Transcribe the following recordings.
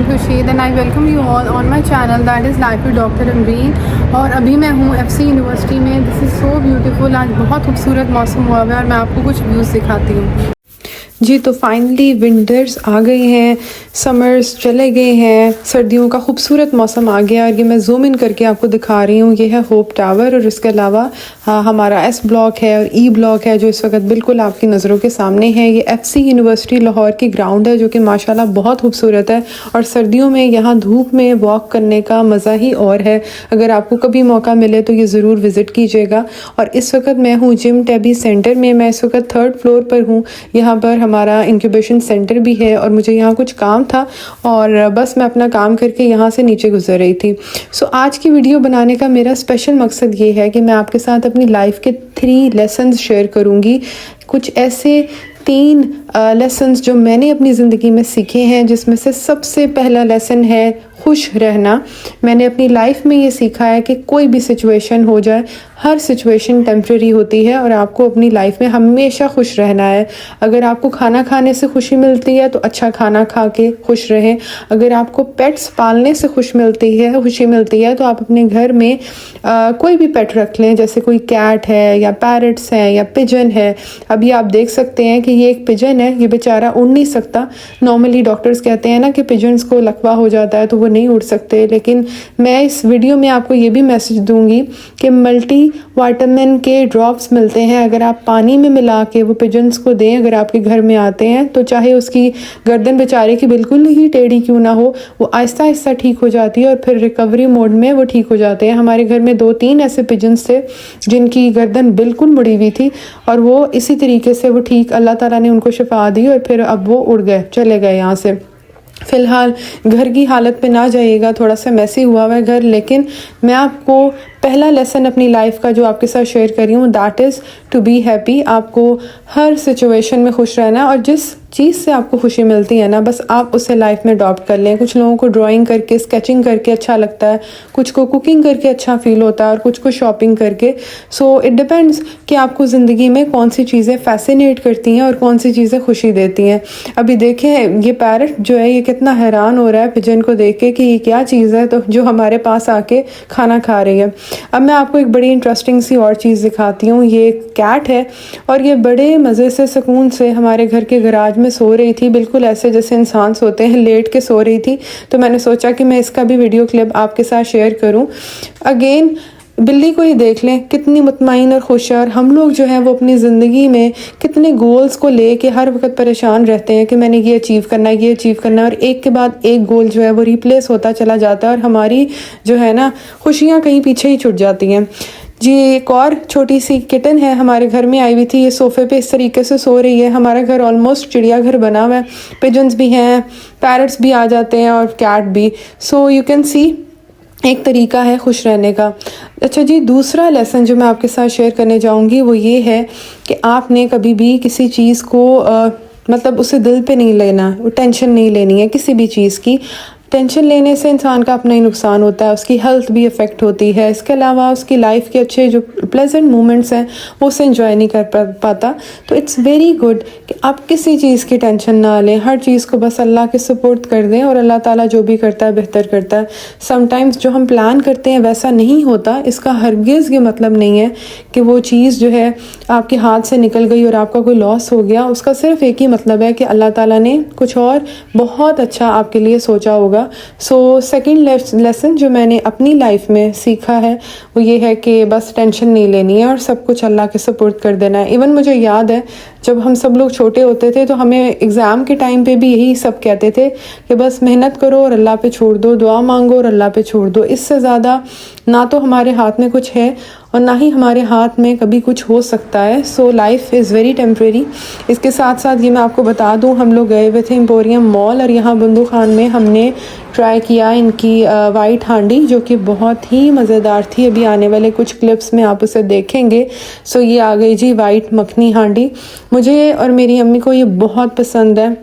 Naveen Khurshid and I welcome you all on my channel that is life with doctor Naveen. और अभी मैं हूँ FC university में। This is so beautiful. आज बहुत खूबसूरत मौसम हुआ है और मैं आपको कुछ व्यूज़ दिखाती हूँ। जी तो फाइनली विंटर्स आ गई हैं, समर्स चले गए हैं, सर्दियों का खूबसूरत मौसम आ गया। और ये मैं जूम इन करके आपको दिखा रही हूँ। ये है होप टावर और इसके अलावा हमारा S ब्लॉक है और E ब्लॉक है जो इस वक्त बिल्कुल आपकी नज़रों के सामने है। ये FC यूनिवर्सिटी लाहौर की ग्राउंड है जो कि माशाल्लाह बहुत खूबसूरत है। और सर्दियों में यहाँ धूप में वॉक करने का मज़ा ही और है। अगर आपको कभी मौका मिले तो ये ज़रूर विज़िट कीजिएगा। और इस वक्त मैं हूँ जिम टैबी सेंटर में। मैं इस वक्त 3rd फ्लोर पर हूँ। यहाँ पर हमारा इंक्यूबेशन सेंटर भी है और मुझे यहाँ कुछ काम था और बस मैं अपना काम करके यहाँ से नीचे गुजर रही थी। सो आज की वीडियो बनाने का मेरा स्पेशल मकसद ये है कि मैं आपके साथ अपनी लाइफ के 3 लेसन्स शेयर करूँगी। कुछ ऐसे 3 लेसन्स जो मैंने अपनी ज़िंदगी में सीखे हैं, जिसमें से सबसे पहला लेसन है खुश रहना। मैंने अपनी लाइफ में ये सीखा है कि कोई भी सिचुएशन हो जाए, हर सिचुएशन टेम्प्रेरी होती है और आपको अपनी लाइफ में हमेशा खुश रहना है। अगर आपको खाना खाने से खुशी मिलती है तो अच्छा खाना खा के खुश रहें। अगर आपको पेट्स पालने से खुशी मिलती है तो आप अपने घर में कोई भी पेट रख लें, जैसे कोई कैट है या पैरट्स है या पिजन है। अभी आप देख सकते हैं कि ये एक पिजन है, ये बेचारा उड़ नहीं सकता। नॉर्मली डॉक्टर्स कहते हैं ना कि पिजन्स को लकवा हो जाता है तो वो नहीं उड़ सकते, लेकिन मैं इस वीडियो में आपको ये भी मैसेज दूंगी कि मल्टी विटामिन के ड्रॉप्स मिलते हैं। अगर आप पानी में मिला के वो पिजन्स को दें, अगर आपके घर में आते हैं, तो चाहे उसकी गर्दन बेचारे की बिल्कुल ही टेढ़ी क्यों ना हो, वो आहिस्ता आहिस्ता ठीक हो जाती है और फिर रिकवरी मोड में वो ठीक हो जाते हैं। हमारे घर में 2-3 ऐसे पिजन्स थे जिनकी गर्दन बिल्कुल मुड़ी हुई थी और वो इसी तरीके से वो ठीक, अल्लाह ताला ने उनको शिफा दी और फिर अब वो उड़ गए, चले गए यहाँ से। फ़िलहाल घर की हालत पे ना जाइएगा, थोड़ा सा मैसी हुआ है घर। लेकिन मैं आपको पहला लेसन अपनी लाइफ का जो आपके साथ शेयर कर रही हूँ, that is to be happy. आपको हर सिचुएशन में खुश रहना और जिस चीज़ से आपको खुशी मिलती है ना, बस आप उसे लाइफ में अडॉप्ट कर लें। कुछ लोगों को ड्राइंग करके, स्केचिंग करके अच्छा लगता है, कुछ को कुकिंग करके अच्छा फील होता है और कुछ को शॉपिंग करके। सो इट डिपेंड्स कि आपको ज़िंदगी में कौन सी चीज़ें फैसिनेट करती हैं और कौन सी चीज़ें खुशी देती हैं। अभी देखें ये पैरट जो है ये कितना हैरान हो रहा है पिजन को देख के कि ये क्या चीज़ है तो जो हमारे पास आके खाना खा रही है। अब मैं आपको एक बड़ी इंटरेस्टिंग सी और चीज़ दिखाती हूँ। ये कैट है और ये बड़े मज़े से, सुकून से हमारे घर के गराज में सो रही थी, बिल्कुल ऐसे जैसे इंसान सोते हैं, लेट के सो रही थी। तो मैंने सोचा कि मैं इसका भी वीडियो क्लिप आपके साथ शेयर करूं। अगेन बिल्ली को ही देख लें, कितनी मुतमईन और खुश है। और हम लोग जो हैं वो अपनी ज़िंदगी में कितने गोल्स को लेके हर वक्त परेशान रहते हैं कि मैंने ये अचीव करना है, ये अचीव करना है, और एक के बाद एक गोल जो है वो रिप्लेस होता चला जाता है और हमारी जो है ना खुशियाँ कहीं पीछे ही छूट जाती हैं। जी एक और छोटी सी किटन है हमारे घर में आई हुई थी, ये सोफ़े पे इस तरीके से सो रही है। हमारा घर ऑलमोस्ट चिड़ियाघर बना हुआ है, पिजन्स भी हैं, पैरट्स भी आ जाते हैं और कैट भी। सो यू कैन सी एक तरीका है खुश रहने का। अच्छा जी, दूसरा लेसन जो मैं आपके साथ शेयर करने जाऊंगी वो ये है कि आपने कभी भी किसी चीज़ को मतलब उसे दिल पे नहीं लेना, वो टेंशन नहीं लेनी है किसी भी चीज़ की। टेंशन लेने से इंसान का अपना ही नुकसान होता है, उसकी हेल्थ भी अफेक्ट होती है। इसके अलावा उसकी लाइफ के अच्छे जो प्लेजेंट मोमेंट्स हैं वो उसे एंजॉय नहीं कर पाता। तो इट्स वेरी गुड कि आप किसी चीज़ की टेंशन ना लें, हर चीज़ को बस अल्लाह के सुपुर्द कर दें और अल्लाह ताला जो भी करता है बेहतर करता है। समटाइम्स जो हम प्लान करते हैं वैसा नहीं होता, इसका हरगिज़ ये मतलब नहीं है कि वो चीज़ जो है आपके हाथ से निकल गई और आपका कोई लॉस हो गया। उसका सिर्फ एक ही मतलब है कि अल्लाह ताला ने कुछ और बहुत अच्छा आपके लिए सोचा होगा। सो सेकेंड लेसन जो मैंने अपनी लाइफ में सीखा है वो ये है कि बस टेंशन नहीं लेनी है और सब कुछ अल्लाह के सुपुर्द कर देना है। इवन मुझे याद है जब हम सब लोग छोटे होते थे तो हमें एग्ज़ाम के टाइम पे भी यही सब कहते थे कि बस मेहनत करो और अल्लाह पे छोड़ दो, दुआ मांगो और अल्लाह पे छोड़ दो। इससे ज़्यादा ना तो हमारे हाथ में कुछ है और ना ही हमारे हाथ में कभी कुछ हो सकता है। So life is very temporary. इसके साथ साथ ये मैं आपको बता दूँ, हम लोग गए हुए थे एम्पोरियम मॉल और यहाँ बंदू खान में हमने ट्राई किया इनकी वाइट हांडी जो कि बहुत ही मज़ेदार थी। अभी आने वाले कुछ क्लिप्स में आप उसे देखेंगे। सो ये आ गई जी वाइट मखनी हांडी। मुझे और मेरी अम्मी को ये बहुत पसंद है।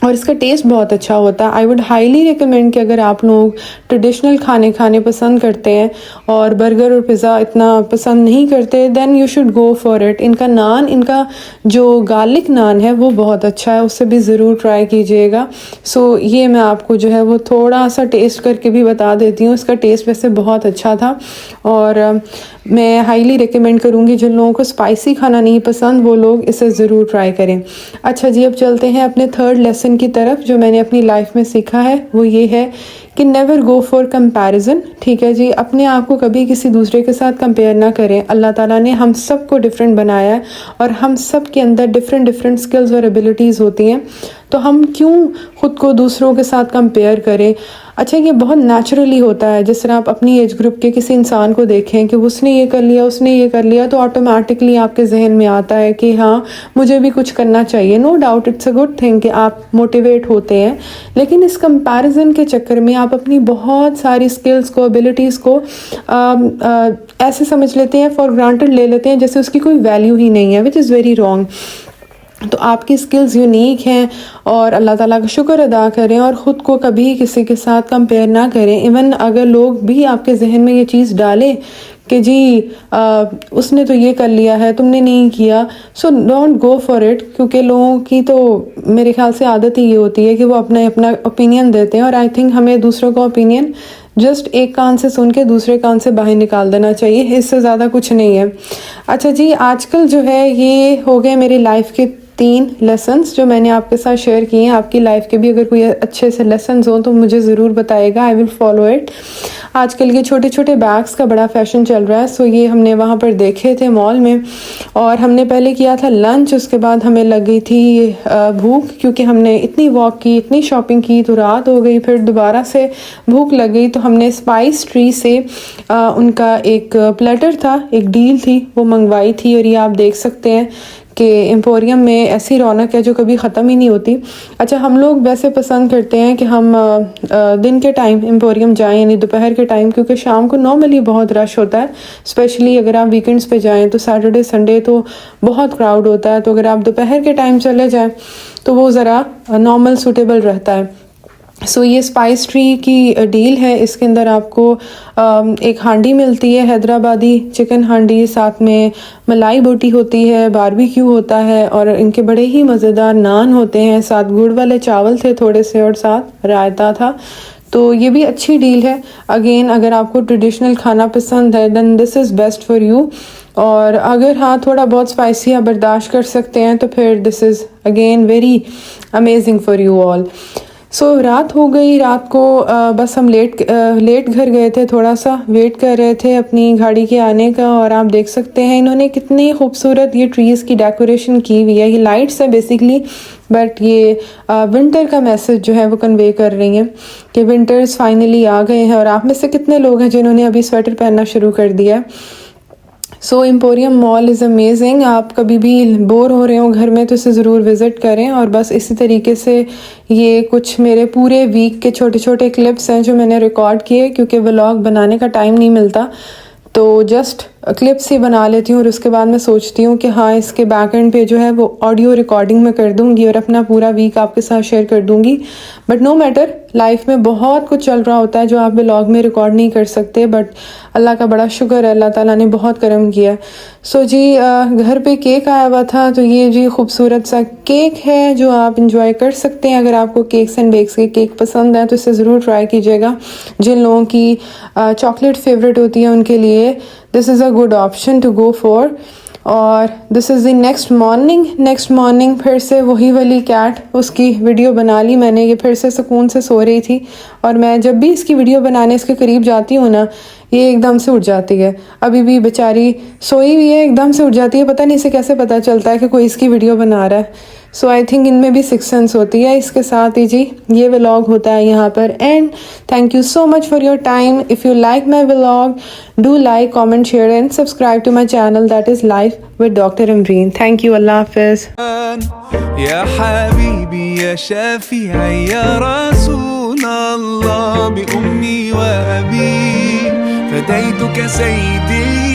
और इसका टेस्ट बहुत अच्छा होता है। आई वुड हाईली रिकमेंड कि अगर आप लोग ट्रेडिशनल खाने पसंद करते हैं और बर्गर और पिज़्ज़ा इतना पसंद नहीं करते, then you should go for it. इनका नान, इनका जो गार्लिक नान है वो बहुत अच्छा है, उससे भी ज़रूर ट्राई कीजिएगा। सो ये मैं आपको जो है वो थोड़ा सा टेस्ट करके भी बता देती हूँ। इसका टेस्ट वैसे बहुत अच्छा था और मैं हाईली रिकमेंड करूँगी जिन लोगों को स्पाइसी खाना नहीं पसंद वो लोग इसे ज़रूर ट्राई करें। अच्छा जी, अब चलते हैं अपने थर्ड लेसन की तरफ। जो मैंने अपनी लाइफ में सीखा है वो ये है कि नेवर गो फॉर कंपैरिजन। ठीक है जी, अपने आप को कभी किसी दूसरे के साथ कंपेयर ना करें। अल्लाह ताला ने हम सब को डिफरेंट बनाया है और हम सब के अंदर डिफरेंट डिफरेंट स्किल्स और एबिलिटीज़ होती हैं, तो हम क्यों ख़ुद को दूसरों के साथ कंपेयर करें। अच्छा, ये बहुत नेचुरली होता है। जिस तरह आप अपनी एज ग्रुप के किसी इंसान को देखें कि उसने ये कर लिया, उसने ये कर लिया, तो ऑटोमेटिकली आपके जहन में आता है कि हाँ मुझे भी कुछ करना चाहिए। No doubt it's a good thing कि आप मोटिवेट होते हैं, लेकिन इस कंपैरिजन के चक्कर में आप अपनी बहुत सारी स्किल्स को, एबिलिटीज़ को ऐसे समझ लेते हैं, फॉर ग्रांटेड ले लेते हैं जैसे उसकी कोई वैल्यू ही नहीं है, विच इज़ वेरी रॉन्ग। तो आपकी स्किल्स यूनिक हैं और अल्लाह ताला का शुक्र अदा करें और ख़ुद को कभी किसी के साथ कंपेयर ना करें। इवन अगर लोग भी आपके जहन में ये चीज़ डालें कि जी उसने तो ये कर लिया है, तुमने नहीं किया, so don't go for it. क्योंकि लोगों की तो मेरे ख्याल से आदत ही ये होती है कि वो अपना ओपिनियन देते हैं और आई थिंक हमें दूसरों का ओपिनियन जस्ट एक कान से सुन के दूसरे कान से बाहर निकाल देना चाहिए, इससे ज़्यादा कुछ नहीं है। अच्छा जी, आजकल जो है ये हो गए मेरी लाइफ के 3 लेसन्स जो मैंने आपके साथ शेयर किए हैं। आपकी लाइफ के भी अगर कोई अच्छे से लेसन्स हो तो मुझे ज़रूर बताइएगा, आई विल फॉलो इट। आजकल ये छोटे छोटे बैग्स का बड़ा फैशन चल रहा है, सो ये हमने वहाँ पर देखे थे मॉल में और हमने पहले किया था लंच, उसके बाद हमें लग गई थी भूख, क्योंकि हमने इतनी वॉक की, इतनी शॉपिंग की तो रात हो गई। फिर दोबारा से भूख लग गई तो हमने स्पाइस ट्री से उनका एक प्लेटर था, एक डील थी, वो मंगवाई थी। और ये आप देख सकते हैं कि एम्पोरियम में ऐसी रौनक है जो कभी ख़त्म ही नहीं होती। अच्छा, हम लोग वैसे पसंद करते हैं कि हम दिन के टाइम एम्पोरियम जाएं, यानी दोपहर के टाइम, क्योंकि शाम को नॉर्मली बहुत रश होता है। स्पेशली अगर आप वीकेंड्स पे जाएं तो सैटरडे संडे तो बहुत क्राउड होता है, तो अगर आप दोपहर के टाइम चले जाएं तो वो ज़रा नॉर्मल सूटेबल रहता है। सो ये स्पाइस ट्री की डील है। इसके अंदर आपको एक हांडी मिलती है, हैदराबादी चिकन हांडी, साथ में मलाई बोटी होती है, बारबेक्यू होता है और इनके बड़े ही मज़ेदार नान होते हैं, साथ गुड़ वाले चावल थे थोड़े से और साथ रायता था। तो ये भी अच्छी डील है। अगेन, अगर आपको ट्रेडिशनल खाना पसंद है then this is best for you. और अगर हाँ थोड़ा बहुत स्पाइसी आप बर्दाश्त कर सकते हैं तो फिर this is again very amazing for you all. So रात हो गई, रात को बस हम लेट घर गए थे, थोड़ा सा वेट कर रहे थे अपनी गाड़ी के आने का। और आप देख सकते हैं इन्होंने कितनी खूबसूरत ये ट्रीज़ की डेकोरेशन की हुई है। ये लाइट्स है बेसिकली, बट ये विंटर का मैसेज जो है वो कन्वे कर रही हैं कि विंटर्स फाइनली आ गए हैं। और आप में से कितने लोग हैं जिन्होंने अभी स्वेटर पहनना शुरू कर दिया है। सो एम्पोरियम मॉल इज़ अमेजिंग। आप कभी भी बोर हो रहे हो घर में तो इसे ज़रूर विज़िट करें। और बस इसी तरीके से ये कुछ मेरे पूरे वीक के छोटे छोटे क्लिप्स हैं जो मैंने रिकॉर्ड किए, क्योंकि व्लॉग बनाने का टाइम नहीं मिलता तो जस्ट क्लिप्स ही बना लेती हूँ और उसके बाद मैं सोचती हूँ कि हाँ इसके बैक एंड पे जो है वो ऑडियो रिकॉर्डिंग में कर दूँगी और अपना पूरा वीक आपके साथ शेयर कर दूँगी। बट नो मैटर, लाइफ में बहुत कुछ चल रहा होता है जो आप व्लॉग में रिकॉर्ड नहीं कर सकते, बट अल्लाह का बड़ा शुक्र है, अल्लाह ताला ने बहुत करम किया। सो जी घर पे केक आया हुआ था, तो ये जी खूबसूरत सा केक है जो आप इंजॉय कर सकते हैं। अगर आपको केक्स एंड बेक्स के केक पसंद है तो इसे ज़रूर ट्राई कीजिएगा। जिन लोगों की चॉकलेट फेवरेट होती है उनके लिए this is a good option to go for. और this is the next morning फिर से वही वाली कैट, उसकी वीडियो बना ली मैंने। ये फिर से सुकून से सो रही थी और मैं जब भी इसकी वीडियो बनाने इसके करीब जाती हूँ ना, ये एकदम से उठ जाती है। अभी भी बेचारी सोई हुई है, एकदम से उठ जाती है। पता नहीं इसे कैसे पता चलता है कि कोई इसकी वीडियो बना रहा है। सो आई थिंक इनमें भी सिक्स सेंस होती है। इसके साथ ही जी ये व्लॉग होता है यहाँ पर end. Thank you so much for your time. If you like my vlog do like, comment, share and subscribe to my channel that is life with doctor Amreen. Thank you, अल्लाह हाफिज़। या हबीबी या शफीई या रसूल अल्लाह, बि उम्मी व अबी फदैतुक सय्यदी।